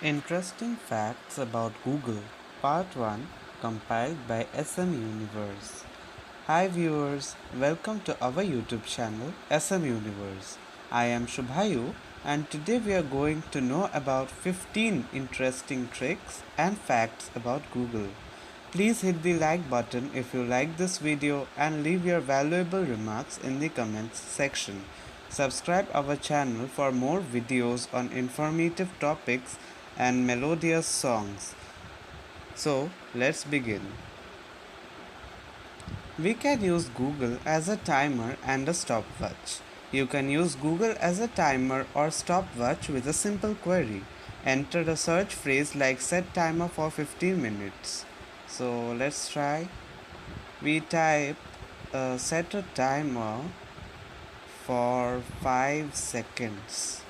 Interesting Facts About Google, Part 1, compiled by SM Universe. Hi viewers, welcome to our YouTube channel SM Universe. I am Shubhayu and today we are going to know about 15 interesting tricks and facts about Google. Please hit the like button if you like this video and leave your valuable remarks in the comments section. Subscribe our channel for more videos on informative topics and melodious songs. So let's begin. We can use Google as a timer and a stopwatch. You can use Google as a timer or stopwatch with a simple query. Enter a search phrase like set timer for 15 minutes. So let's try. We type set a timer for 5 seconds.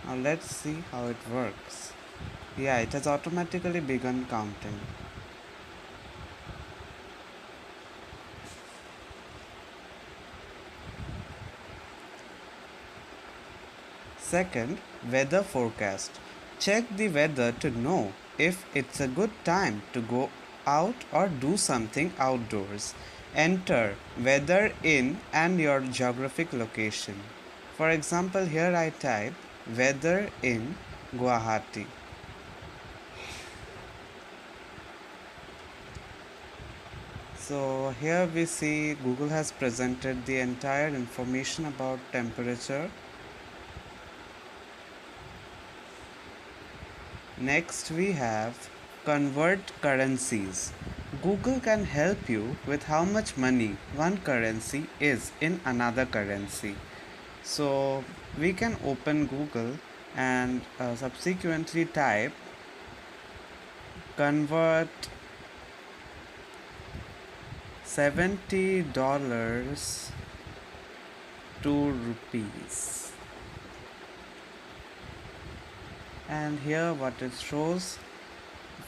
Now let's see how it works. Yeah, it has automatically begun counting. Second, weather forecast. Check the weather to know if it's a good time to go out or do something outdoors. Enter weather in and your geographic location. For example, here I type weather in Guwahati. So here we see Google has presented the entire information about temperature. Next we have convert currencies. Google can help you with how much money one currency is in another currency. So we can open Google and subsequently type convert $70 to rupees. And here what it shows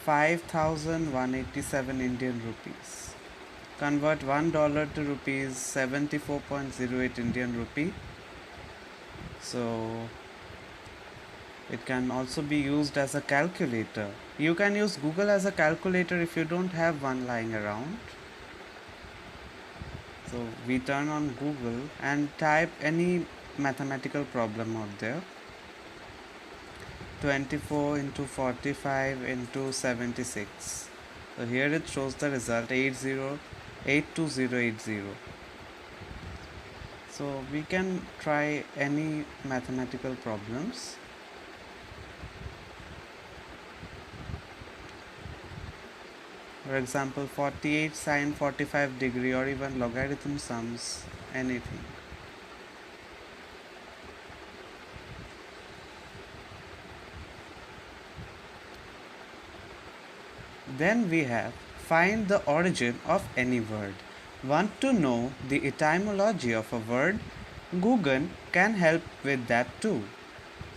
5,187 Indian rupees. Convert $1 to rupees 74.08 Indian rupee. So it can also be used as a calculator. You can use Google as a calculator if you don't have one lying around. So we turn on Google and type any mathematical problem out there. 24 into 45 into 76. So here it shows the result 82080. So we can try any mathematical problems. For example, 48 sine 45 degree or even logarithm sums, anything. Then we have find the origin of any word. Want to know the etymology of a word? Google can help with that too.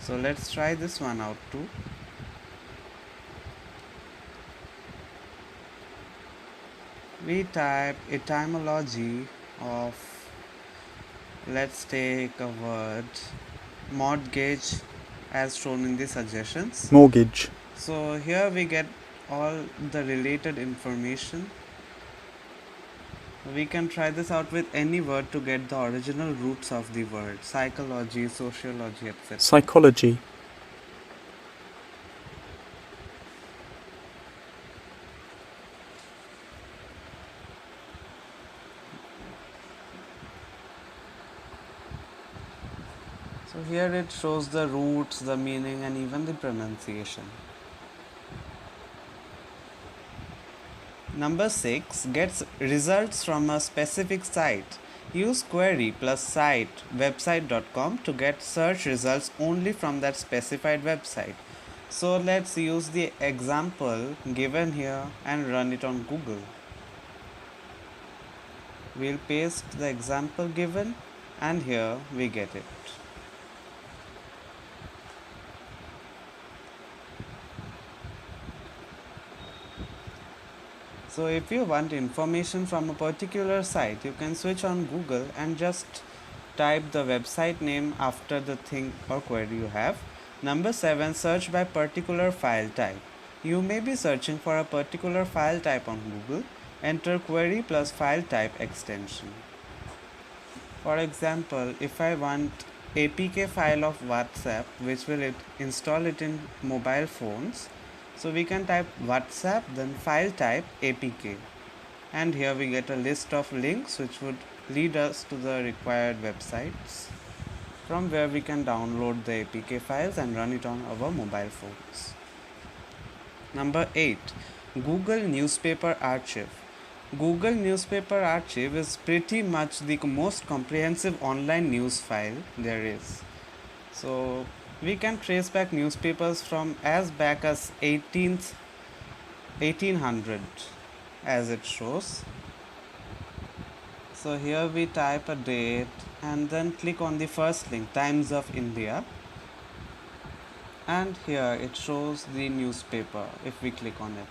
So let's try this one out too. We type etymology of, let's take a word, mortgage as shown in the suggestions. Mortgage. So here we get all the related information. We can try this out with any word to get the original roots of the word, psychology, sociology, etc. Psychology. So here it shows the roots, the meaning and even the pronunciation. Number 6 gets results from a specific site. Use query plus site website.com to get search results only from that specified website. So let's use the example given here and run it on Google. We'll paste the example given and here we get it. So if you want information from a particular site, you can switch on Google and just type the website name after the thing or query you have Number 7, search by particular file type. You may be searching for a particular file type on Google. Enter query plus file type extension. For example, if I want APK file of WhatsApp, which will install it in mobile phones, so we can type WhatsApp, then file type APK. And here we get a list of links which would lead us to the required websites from where we can download the APK files and run it on our mobile phones. Number 8, Google Newspaper Archive. Google Newspaper Archive is pretty much the most comprehensive online news file there is. So we can trace back newspapers from as back as 1800 as it shows. So here we type a date and then click on the first link, Times of India, and here it shows the newspaper if we click on it.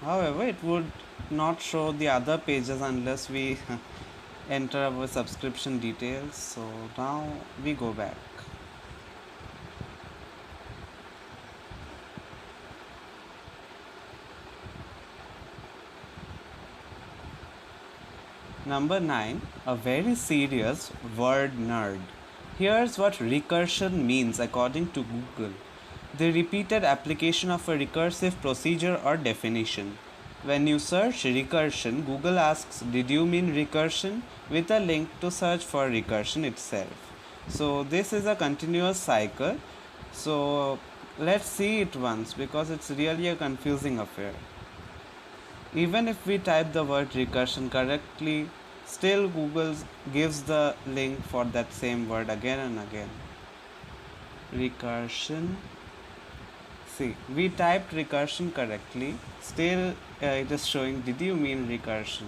However, it would not show the other pages unless we enter our subscription details. So now we go back. Number 9, a very serious word nerd. Here's what recursion means according to Google: the repeated application of a recursive procedure or definition. When you search recursion, Google asks, did you mean recursion? With a link to search for recursion itself. So this is a continuous cycle. So let's see it once because it's really a confusing affair. Even if we type the word recursion correctly, still Google gives the link for that same word again and again. Recursion. See, we typed recursion correctly, still it is showing, did you mean recursion?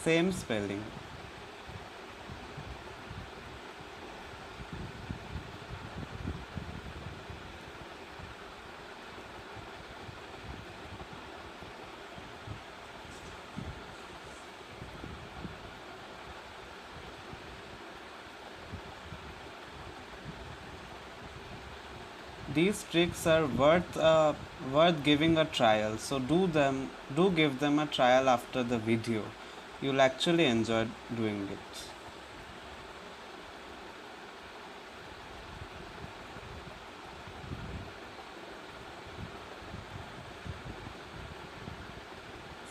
Same spelling. These tricks are worth giving a trial, so do give them a trial after the video. You'll actually enjoy doing it.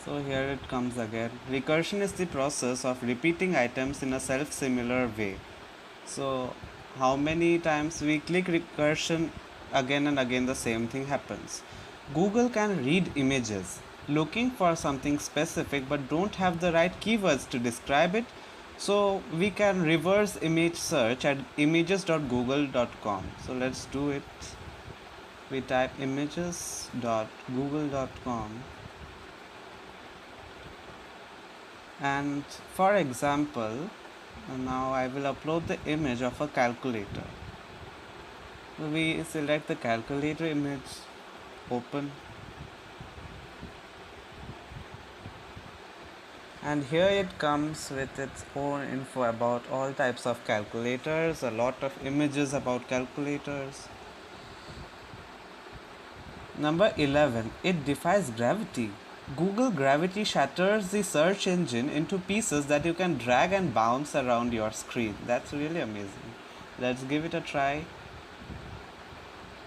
So here it comes again. Recursion is the process of repeating items in a self-similar way. So how many times we click recursion, again and again the same thing happens. Google can read images looking for something specific but don't have the right keywords to describe it. So we can reverse image search at images.google.com. So let's do it. We type images.google.com, and for example, now I will upload the image of a calculator. We select the calculator image, open, and here it comes with its own info about all types of calculators, a lot of images about calculators. Number 11, it defies gravity. Google Gravity shatters the search engine into pieces that you can drag and bounce around your screen. That's really amazing. Let's give it a try.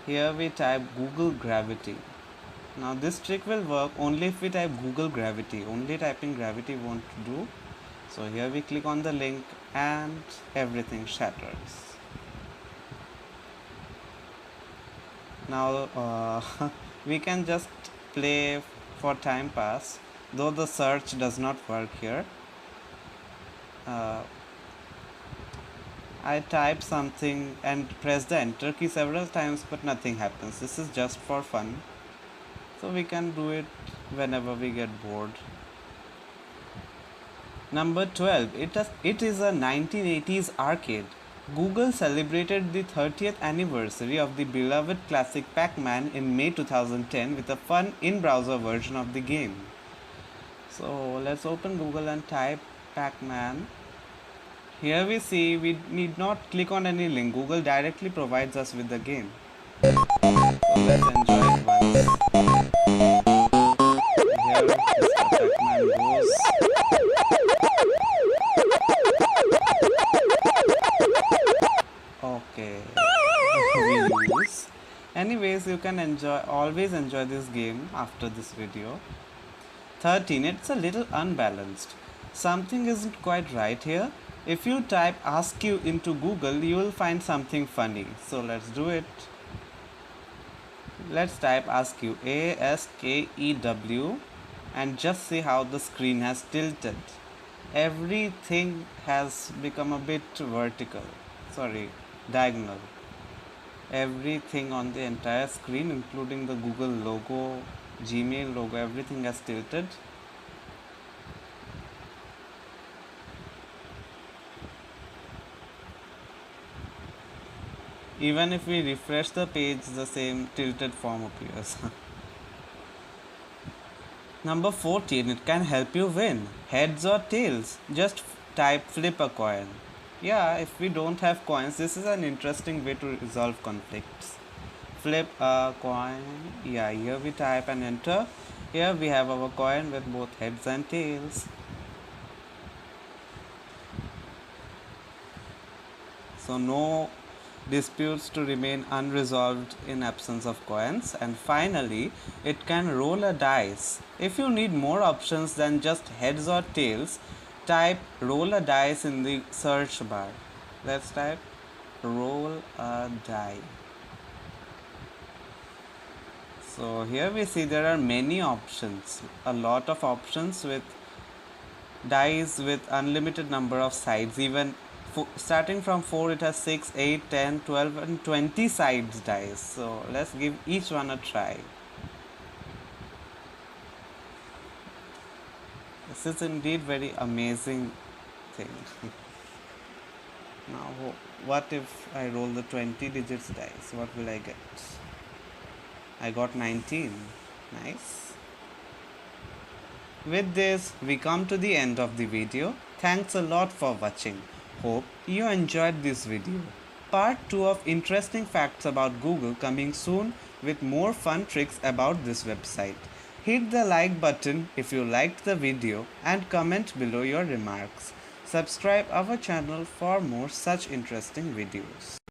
Here we type Google Gravity. Now this trick will work only if we type Google Gravity. Only typing gravity won't do. So here we click on the link and everything shatters. Now we can just play for time pass, though the search does not work here. I type something and press the enter key several times, but nothing happens. This is just for fun, so we can do it whenever we get bored. Number 12, it is a 1980s arcade. Google celebrated the 30th anniversary of the beloved classic Pac-Man in May 2010 with a fun in-browser version of the game. So let's open Google and type Pac-Man. Here we see we need not click on any link. Google directly provides us with the game. So let's enjoy it once. Here Mr. Pac-Man goes. Okay. We use. Anyways, you can always enjoy this game after this video. 13. It's a little unbalanced. Something isn't quite right here. If you type Askew into Google, you will find something funny. So let's do it. Let's type Askew, Askew, and just see how the screen has tilted. Everything has become a bit diagonal. Everything on the entire screen, including the Google logo, Gmail logo, everything has tilted. Even if we refresh the page, the same tilted form appears. Number 14, it can help you win. Heads or tails? Just type flip a coin. Yeah, if we don't have coins, this is an interesting way to resolve conflicts. Flip a coin. Yeah, here we type and enter. Here we have our coin with both heads and tails. So no disputes to remain unresolved in absence of coins. And finally, it can roll a dice. If you need more options than just heads or tails, type roll a dice in the search bar. Let's type roll a die. So here we see there are many options, a lot of options with dice with unlimited number of sides. Even starting from 4, it has 6, 8, 10, 12 and 20 sides dice. So let's give each one a try. This is indeed very amazing thing. Now what if I roll the 20 digits dice? What will I get? I got 19. Nice. With this, we come to the end of the video. Thanks a lot for watching. Hope you enjoyed this video. Part 2 of interesting facts about Google coming soon with more fun tricks about this website. Hit the like button if you liked the video and comment below your remarks. Subscribe our channel for more such interesting videos.